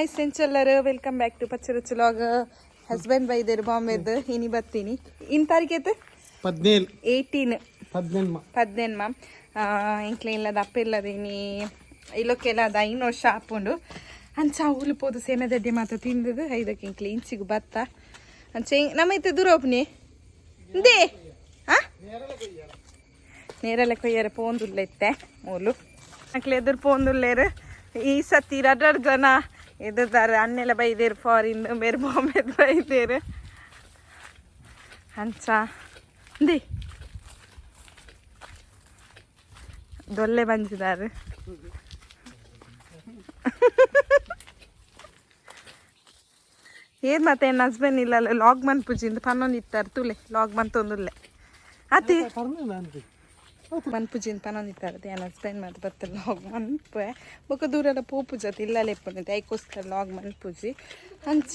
ಎಲ್ಲರೂ welcome back to Pacharuchi vlog. Husband ಬೈದೇರು ಬಾಂಬೆದು ಇನಿ ಬರ್ತೀನಿ. ಇನ್ ತಾರೀಕೈತೆ 18 ಇಂಕ್ಲೆ ಇಲ್ಲದ ಅಪ್ಪ ಇಲ್ಲದ ಇನಿ ಇಲ್ಲೊಕ್ಕೆಲ್ಲದ ಇನ್ನು ವರ್ಷ ಹಾಕೊಂಡು ಅಂಚ ಉಲ್ಪೋದು ಸೇನೆದಡ್ಡಿ ಮಾತ್ರ ತಿಂದದು 5ಕ್ಕೆ ಇಂಕ್ಲೆ ಇಂಚಿಗೆ ಬತ್ತ ಅಂಚೆ ನಮ್ಮೈತೆ ದೂರ ಒಪ್ನಿ ಇಂದೇ ನೇರಳೆ ಕೊಯ್ಯರೆ ಪೋಂದುಲ್ಲೆತ್ತೆ ಮೂಲು ಅಂಕ್ಲೆ ಎದುರು ಪೋಂದುಲ್ಲೇರು. ಈ ಸತಿ 2 ಜನ ಎದುರ್ದಾರೆ. ಅನ್ನೆಲ್ಲ ಬೈದೇರು ಫಾರಿನ್ ಬೇರೆ ಬಾಂಬೆ ಬೈದೇರು ಅಂಚ ಇಂದೇ ದೊಲ್ಲೆ ಬಂದಿದ್ದಾರೆ. ಏನ್ ಮತ್ತೆ ನನ್ನ ಹಸ್ಬೆಂಡ್ ಇಲ್ಲ ಲಾಗ್ ಮನ್ ಪೂಜಿಂದ ಪನ್ನೊಂದು ಇತ್ತಾರೆ ತುಲೆ ಲಾಗ್ ಮಂತೊಂದುಲ್ಲೆ ಅದೇ ಮನ್ ಪೂಜಿಂದ ಪನ್ನೊಂದು ಇತ್ತಾರೆ. ನನ್ನ ಹಸ್ಬೆಂಡ್ ಮತ್ತೆ ಬರ್ತಾರೆ ಲಾಗ್ ಮನ್ಪೆ ಬೊಕ್ಕ ದೂರೆಲ್ಲ ಪೂ ಪೂಜತಿ ಇಲ್ಲಲ್ಲೇ ಇಪ್ಪತ್ತೆ ಐಕೋಸ್ಕರ ಲಾಗ್ ಮನ್ ಪೂಜಿ ಅಂಚ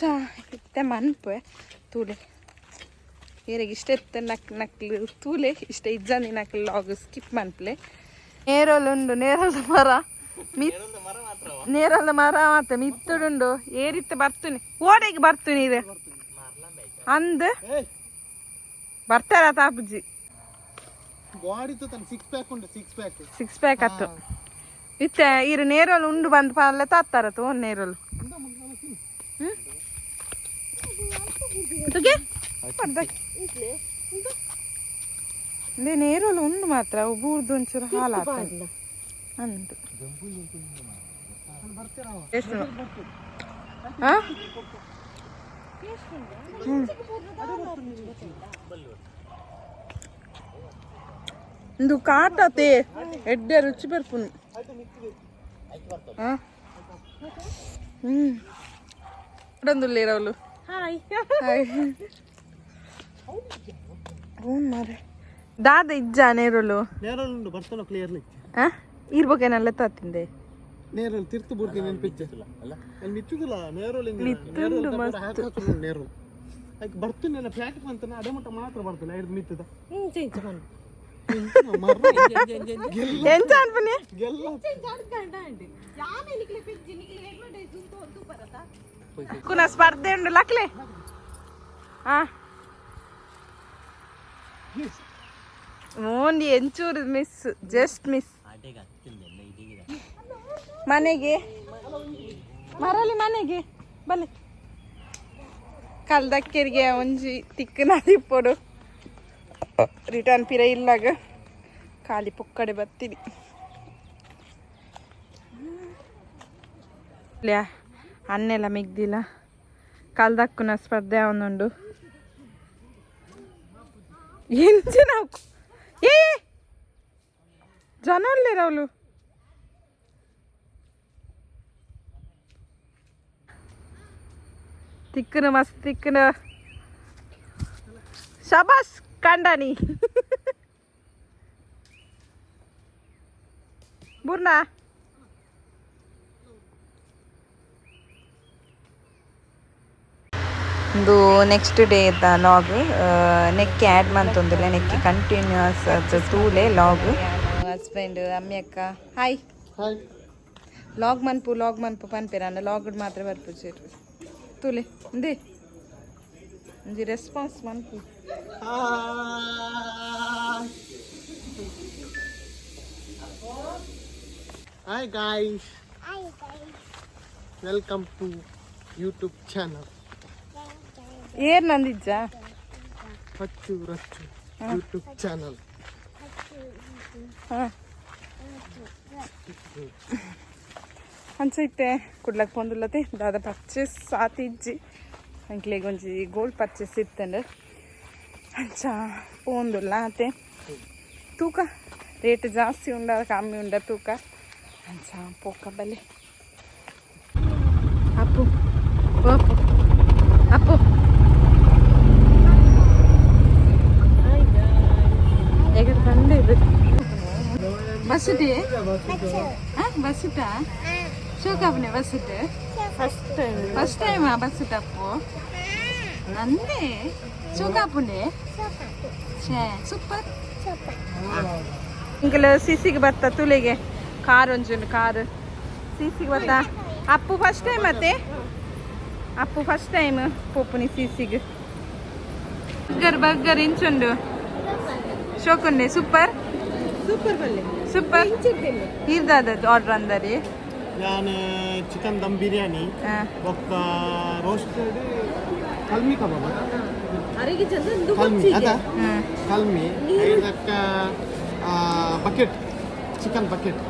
ಇತ್ತೆ ಮನ್ಪೆ ತೂಲೆ ಏರಿಗೆ ಇಷ್ಟ ಇತ್ತೆ ನಕ್ಲು ತೂಲೆ ಇಷ್ಟ ಇಜ್ಜಂದಿ ನಕ್ಲು ಲಾಗ್ ಸ್ಕಿಪ್ ಮನ್ಪ್ಲೆ. ನೇರಳುಂಡು ನೇರಳದ ಮರ ನೇರಳದ ಮರ ಮಾತ್ರ ಮಿತ್ತುಡುಂಡು ಏರಿತ್ತೆ ಬರ್ತುನಿ ಓಡೆಗೆ ಬರ್ತುನಿ ಇದು ಅಂದ್ ಬರ್ತಾರ ತಾಪುಜಿ 6 ಪ್ಯಾಕ್ ಅತ್ತು ಇತ್ತೆ ಇರು ನೇರಳು ಉಂಡು ಬಂದು ಪಾಲೆ ತಾತ್ತಾರತ್ತು ಒಂದು ನೇರಳು ನೇರಳು ಉಂಡು ಮಾತ್ರ ಬೂರ್ದು ಒಂಚೂರು ಹಾಲು ಹಾಕಲ್ಲ ಅಂದು ಎಷ್ಟು ಇಂದು ಕಾಟತೆ ಎಡ್ಡೆ ರುಚಿ ಬರ್ಪುನು ಇರವಲು ಮಾರೆ ದಾದ ಇಜ್ಜ ನೇರಳು ಇರ್ಬೇಕೇನಲ್ಲ ತಾತಿಂದೆ ನೇರಳು ತಿರ್ತು ಬುರ್ಗಿ ನೆನಪಿಚ್ಚಲ್ಲ ಅಲ್ಲಿ ಮಿಚ್ಚುದಿಲ್ಲ ನೇರಳು ನೇರಳು ಅದಕ್ಕೆ ಬರ್ತೀನಿ ಫ್ಲಾಟ್ ಬಂತಾನೆ ಅಡೆಮಟ್ಟ ಮಾತ್ರ ಬರ್ತಾನೆ ಐದು ಮಿತ್ತದ ಸ್ಪರ್ಧೆ ಉಂಡು ಲಕ್ಲೆ ಓನ್ಲಿ ಎಂಚೂರು ಮಿಸ್ ಜಸ್ಟ್ ಮಿಸ್ ಮನೆಗೆ ಮರಳಿ ಮನೆಗೆ ಬಲೆ ಕಲ್ದಕ್ಕೆರಿಗೆ ಒಂಜಿ ತಿಕ್ಕನ ತಿಪ್ಪೊಡು ರಿಟರ್ನ್ ಪಿರ ಇಲ್ಲಾಗ ಖಾಲಿ ಪುಕ್ಕಡೆ ಬರ್ತೀನಿ. ಅನ್ನೆಲ್ಲ ಮಿಗ್ದಿಲ್ಲ ಕಲ್ದಕ್ಕುನ ಸ್ಪರ್ಧೆ ಅವನುಂಡು ಎಂಚಿನ ಏ ಜನ ಅವಳು ತಿಕ್ಕನ ಮಸ್ತ್ ತಿಕ್ಕನ ಶಬಾಸ್ ಕಂಡನಿ ಬುರ್ನ ಇದು ನೆಕ್ಸ್ಟ್ ಡೇ ಇದ್ದ ಲಾಗ್ ನೆಕ್ಕೆ ಆ್ಯಡ್ ಮಂತೊಂದಿಲ್ಲ ನೆಕ್ಕೆ ಕಂಟಿನ್ಯೂಸ್ ಅದು ತೂಲೆ ಲಾಗ್. ಹಸ್ಬೆಂಡ್ ಅಮ್ಮಿ ಅಕ್ಕ ಹಾಯ್ ಲಾಗ್ ಮನ್ಪು ಪನ್ಪೇರ ಲಾಗ್ ಮಾತ್ರ ಬರ್ಪುಜೇರು ತೂಲೆ ಇಂದೇ ಒಂಜಿ ರೆಸ್ಪಾನ್ಸ್ ಮನ್ಪು. Hi guys, welcome to YouTube channel. ಏನ್ ನಂದಿಜ್ಜ ಹಚ್ಚು ರಚ್ಚು ಯೂಟ್ಯೂಬ್ ಚಾನಲ್. ಅನ್ಸೈತೆ ಕುಡ್ಲಕ್ ಪೊಂದುಲ್ಲತೆ ದಾದ ಪರ್ಚೇಸ್ ಆತಿಜ್ಜಿ ಅಂಕ್ಲೆಗೆ ಒಂಜಿ ಗೋಲ್ಡ್ ಪರ್ಚೇಸ್ ಇತ್ತಂಡು ಅಂಚ ಪೋಂದುಲ್ಲ ಅತ್ತೆ ತೂಕ ರೇಟ್ ಜಾಸ್ತಿ ಉಂಡ ಕಮ್ಮಿ ಉಂಡ ತೂಕ ಅಂಚ ಪೋಕ ಬಲೆ ಅಪ್ಪು ಅಪ್ಪು ಅಪ್ಪು ಹೇಗೆ ಬಂದೆ ಇದು ಬಸ್ಸಿದೆ ಬಸ್ಸಿಟಾ ಶೋಕಾಪನೆ ಬಸ್ಸಿಟ್ಟು ಫಸ್ಟ್ ಟೈಮ್ ಬಸ್ಸಿಟ್ಟಪ್ಪು ನಂದೇ ಶೋಕಾಪುನೆ ಸೂಪರ್ ಇಂಕಲು ಸಿಸಿಗೆ ಬರ್ತಾ ತುಳಿಗೆ ಕಾರ್ ಒಂಜುಂಡು ಕಾರ್ ಸಿಸಿಗೆ ಬರ್ತಾ ಅಪ್ಪು ಫಸ್ಟ್ ಟೈಮ್ ಮತ್ತೆ ಅಪ್ಪು ಫಸ್ಟ್ ಟೈಮ್ ಪೋಪುನಿ ಸೀಸಿಗೆ ಬರ್ಗರ್ ಇಂಚುಂಡು ಶೋಕುಂಡೆ ಸೂಪರ್ ಸೂಪರ್ ಇರ್ದಾದದ್ದು ಆರ್ಡರ್ ಅಂದರಿ ನಾನು ಚಿಕನ್ ದಮ್ ಬಿರಿಯಾನಿ ಒಕ್ಕ ರೋಸ್ಟೆಡ್ ಕಲ್ಮಿ ಕಬಾಬ್ ಕಲ್ಮಿ ಅದ ಕಲ್ಮಿ ಐದಕ್ಕ bucket chicken bucket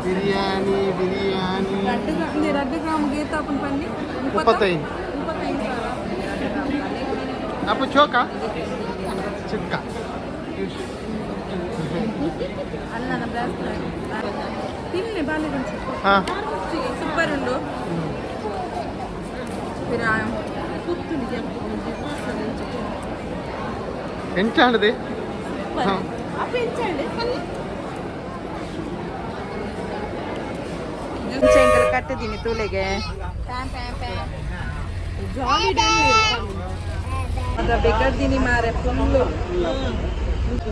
biryani biryani 2 ಗ್ರಾಮ್ಗೆ ತಾಪನ್ ಪನ್ನಿ 25 apa choka ಚಿಕ್ಕ ಅಲ್ಲನ ಬ್ಲಾಕ್ ತಿನ್ನೆ ಬಾಲಿಗೆ ಹಾ ಸೂಪರ್ ಉಂಡು ಎಂಚಾಣದೆ ಶಂಕರ ಕಟ್ಟಿದ್ದೀನಿ ತುಲೆಗೆ ಅದ ಬೆಗಡ್ದಿನಿ ಮಾರೆ ಫುಲ್ಲು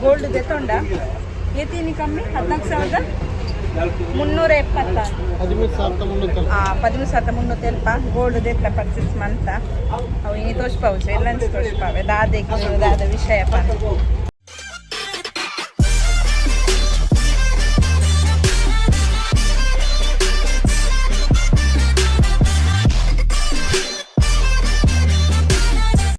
ಗೋಲ್ಡ್ ತೆತ್ತೊಂಡ ಏತೀನಿ ಕಮ್ಮಿ 14,370 13,370 ಗೋಲ್ಡ್ ದೆತ್ತ ಪರ್ಚೇಸ್ ಮಂತ ಅವು ಇನಿ ತೋಚ್ಪಾವು ಎಲ್ಲ ತೋಚ್ಪಾವೆ ದಾದೆ ವಿಷಯ